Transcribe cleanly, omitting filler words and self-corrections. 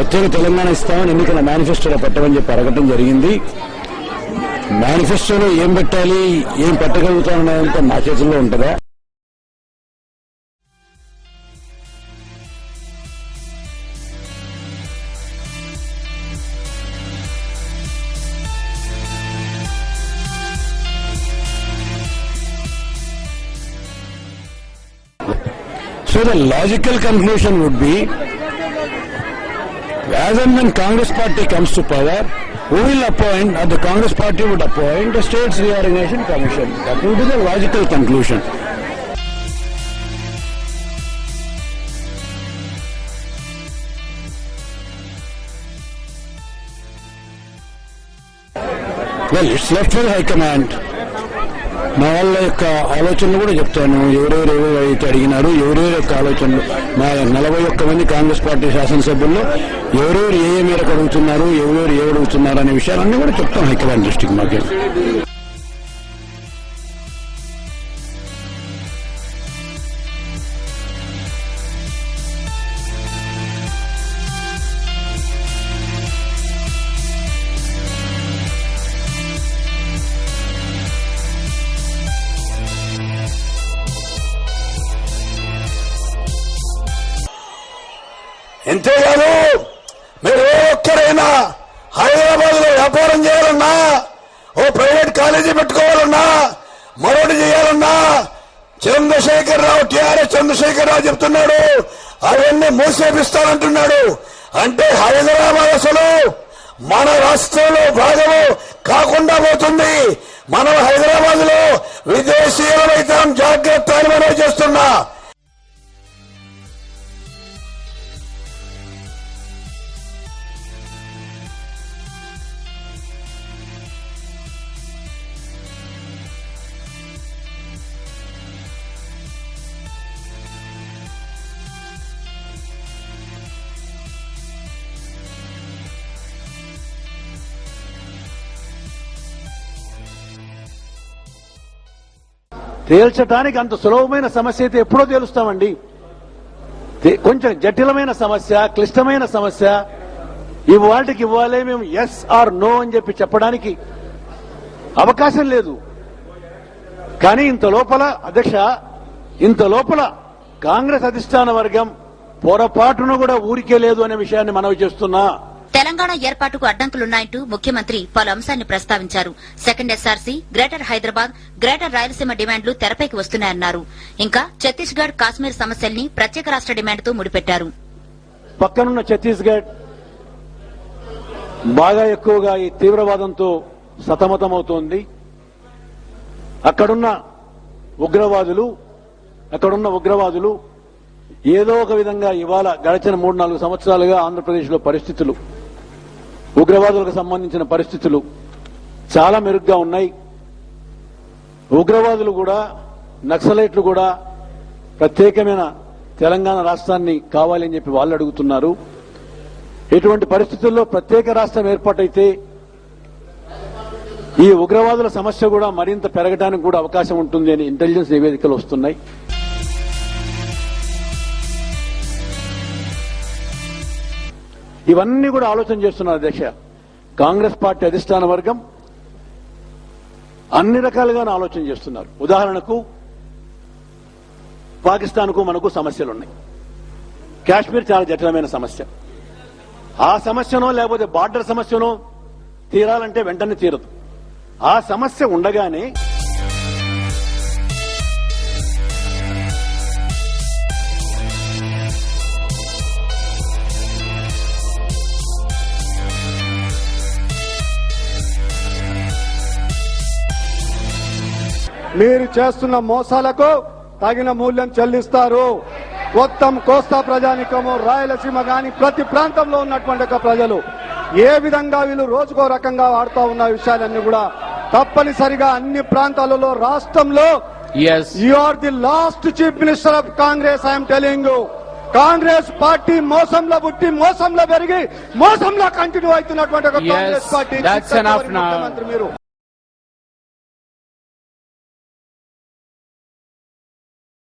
ప్రత్యేక తెలంగాణ ఇస్తామని ఎన్నికల మేనిఫెస్టోలో పెట్టమని చెప్పి అడగటం జరిగింది. మేనిఫెస్టోలో ఏం పెట్టాలి, ఏం పెట్టగలుగుతామనేదంతా మా చేతుల్లో ఉంటుందా? So the logical conclusion would be, as and when Congress party comes to power, who will appoint, or the Congress party would appoint a States Reorganization Commission. That would be the logical conclusion. Well, it's left for the High Command. మా వాళ్ళ యొక్క ఆలోచనలు కూడా చెప్తాను. ఎవరెవరు అయితే అడిగినారు, ఎవరెవరి యొక్క ఆలోచనలు, మా 41 మంది కాంగ్రెస్ పార్టీ శాసనసభ్యుల్లో ఎవరెవరు ఏ మేరకు అడుగుతున్నారు, ఎవరెవరు ఏ అడుగుతున్నారు అనే విషయాలన్నీ కూడా చెప్తాం హైకమాండ్ దృష్టికి. మాకు ఎంతేకాదు, మీరు ఒక్కరైనా హైదరాబాద్ లో వ్యాపారం చేయాలన్నా, ఓ ప్రైవేట్ కాలేజీ పెట్టుకోవాలన్నా, మరొకటి చేయాలన్నా, చంద్రశేఖరరావు, టీఆర్ఎస్ చంద్రశేఖరరావు చెప్తున్నాడు అవన్నీ మూసేపిస్తానంటున్నాడు. అంటే హైదరాబాద్ అసలు మన రాష్ట్రంలో భాగము కాకుండా పోతుంది. మనం హైదరాబాద్ లో విదేశీయులమైతే జాగ్రత్త అని మనం చేస్తున్నా. తేల్చడానికి అంత సులభమైన సమస్య అయితే ఎప్పుడో తేలుస్తామండి. కొంచెం జటిలమైన సమస్య, క్లిష్టమైన సమస్య, ఇవాళకి ఇవ్వాలే మేము ఎస్ ఆర్ నో అని చెప్పి చెప్పడానికి అవకాశం లేదు. కానీ ఇంత లోపల కాంగ్రెస్ అధిష్టాన వర్గం పొరపాటును కూడా ఊరికే లేదు అనే విషయాన్ని మనవి చేస్తున్నా. తెలంగాణ ఏర్పాటుకు అడ్డంకులున్నాయంటూ ముఖ్యమంత్రి పలు అంశాన్ని ప్రస్తావించారు. Second SRC, greater Hyderabad, greater Rayalaseema డిమాండ్లు తెరపైకి వస్తున్నాయన్నారు. ఇంకా ఛత్తీస్గఢ్, కాశ్మీర్ సమస్యల్ని ప్రత్యేక రాష్ట డిమాండ్తో ముడిపెట్టారు. పక్కనున్న ఛత్తీస్గఢ్ బాగా ఎక్కువగా ఈ తీవ్రవాదంతో సతమతమవుతోంది. అక్కడున్న ఉగ్రవాదులు ఏదో ఒక విధంగా ఇవాళ గడిచిన 3-4 సంవత్సరాలుగా ఆంధ్రప్రదేశ్లో పరిస్థితులు, ఉగ్రవాదులకు సంబంధించిన పరిస్థితులు చాలా మెరుగ్గా ఉన్నాయి. ఉగ్రవాదులు కూడా, నక్సలైట్లు కూడా ప్రత్యేకమైన తెలంగాణ రాష్ట్రాన్ని కావాలని చెప్పి వాళ్ళు అడుగుతున్నారు. ఇటువంటి పరిస్థితుల్లో ప్రత్యేక రాష్ట్రం ఏర్పాటైతే ఈ ఉగ్రవాదుల సమస్య కూడా మరింత పెరగడానికి కూడా అవకాశం ఉంటుంది అని ఇంటెలిజెన్స్ నివేదికలు వస్తున్నాయి. ఇవన్నీ కూడా ఆలోచన చేస్తున్నారు అధ్యక్ష. కాంగ్రెస్ పార్టీ అధిష్టాన వర్గం అన్ని రకాలుగానే ఆలోచన చేస్తున్నారు. ఉదాహరణకు పాకిస్తాన్కు మనకు సమస్యలున్నాయి. కాశ్మీర్ చాలా జటిలమైన సమస్య. ఆ సమస్యనో లేకపోతే బార్డర్ సమస్యనో తీరాలంటే వెంటనే తీరదు. ఆ సమస్య ఉండగానే మీరు చేస్తున్న మోసాలకు తగిన మూల్యం చెల్లిస్తారు. మొత్తం కోస్తా ప్రజానికము, రాయలసీమ గాని ప్రతి ప్రాంతంలో ఉన్నటువంటి ప్రజలు ఏ విధంగా వీళ్ళు రోజుకో రకంగా ఆడుతూ ఉన్న విషయాలన్నీ కూడా తప్పనిసరిగా అన్ని ప్రాంతాలలో రాష్ట్రంలో you are the last chief minister of Congress. I'm telling you, Congress party మోసంలో పుట్టి మోసంలో పెరిగి మోసంలో కంటిన్యూ అవుతున్నటువంటి కాంగ్రెస్ పార్టీ ముఖ్యమంత్రి మీరు.